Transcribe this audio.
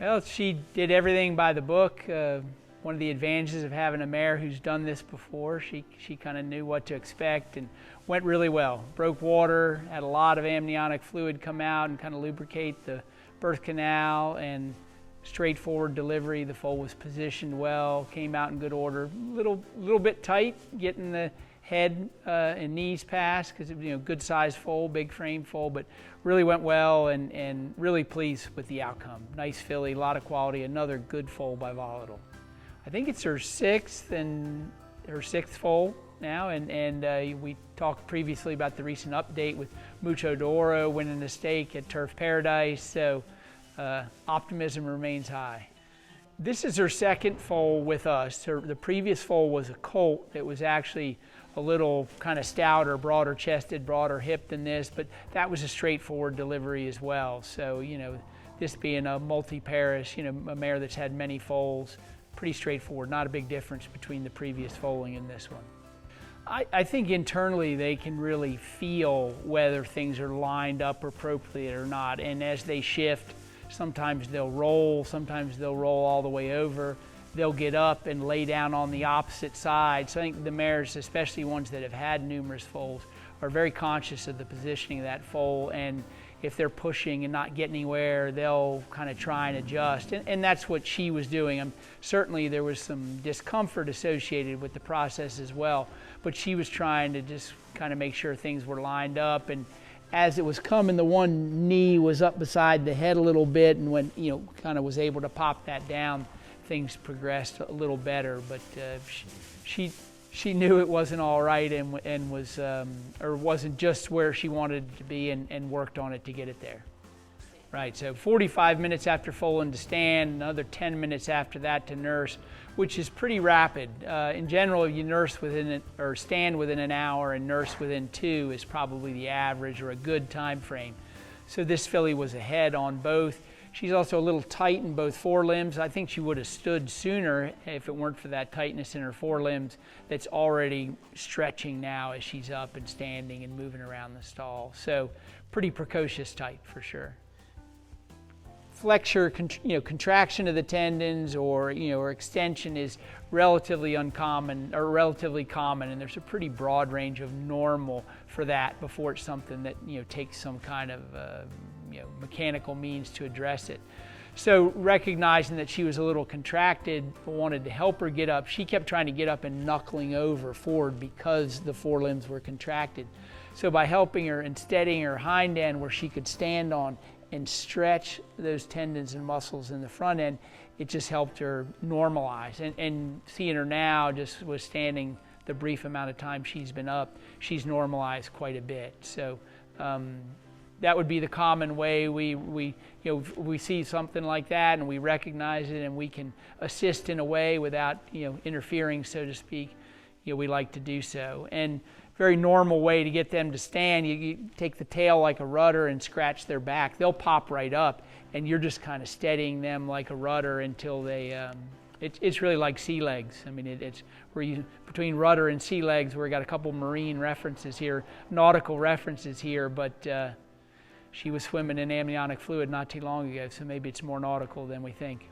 Well, she did everything by the book. One of the advantages of having a mare who's done this before, she kind of knew what to expect and went really well. Broke water, had a lot of amniotic fluid come out and kind of lubricate the birth canal, and straightforward delivery. The foal was positioned well, came out in good order. Little bit tight getting the head and knees past because good sized foal, big frame foal, but really went well and really pleased with the outcome. Nice filly, a lot of quality, another good foal by Volatile. I think it's her sixth foal now, and we talked previously about the recent update with Mucho D'Oro winning the stake at Turf Paradise, so optimism remains high. This is her second foal with us. The previous foal was a colt that was actually a little kind of stouter, broader chested, broader hip than this, but that was a straightforward delivery as well. So, this being a multi-parish, a mare that's had many foals, pretty straightforward, not a big difference between the previous foaling and this one. I think internally they can really feel whether things are lined up appropriately or not, and as they shift, sometimes they'll roll all the way over. They'll get up and lay down on the opposite side. So I think the mares, especially ones that have had numerous foals, are very conscious of the positioning of that foal, and if they're pushing and not getting anywhere, they'll kind of try and adjust. And that's what she was doing. Certainly there was some discomfort associated with the process as well, but she was trying to just kind of make sure things were lined up. And as it was coming, the one knee was up beside the head a little bit, and when kind of was able to pop that down, things progressed a little better. But she knew it wasn't all right and was or wasn't just where she wanted it to be, and worked on it to get it there. Right, so 45 minutes after foaling to stand, another 10 minutes after that to nurse, which is pretty rapid. In general, you nurse or stand within an hour, and nurse within 2 is probably the average or a good time frame. So this filly was ahead on both. She's also a little tight in both forelimbs. I think she would have stood sooner if it weren't for that tightness in her forelimbs that's already stretching now as she's up and standing and moving around the stall. So pretty precocious type for sure. Flexure, contraction of the tendons or extension is relatively uncommon or relatively common, and there's a pretty broad range of normal for that before it's something that takes some kind of mechanical means to address it. So recognizing that she was a little contracted, wanted to help her get up, she kept trying to get up and knuckling over forward because the forelimbs were contracted. So by helping her and steadying her hind end where she could stand on and stretch those tendons and muscles in the front end, it just helped her normalize. And seeing her now, just withstanding the brief amount of time she's been up, she's normalized quite a bit. So that would be the common way we see something like that and we recognize it and we can assist in a way without interfering, so to speak. We like to do so. And very normal way to get them to stand, you take the tail like a rudder and scratch their back. They'll pop right up, and you're just kind of steadying them like a rudder until they. It's really like sea legs. I mean, it's between rudder and sea legs. We've got a couple marine references here, nautical references here, but she was swimming in amniotic fluid not too long ago, so maybe it's more nautical than we think.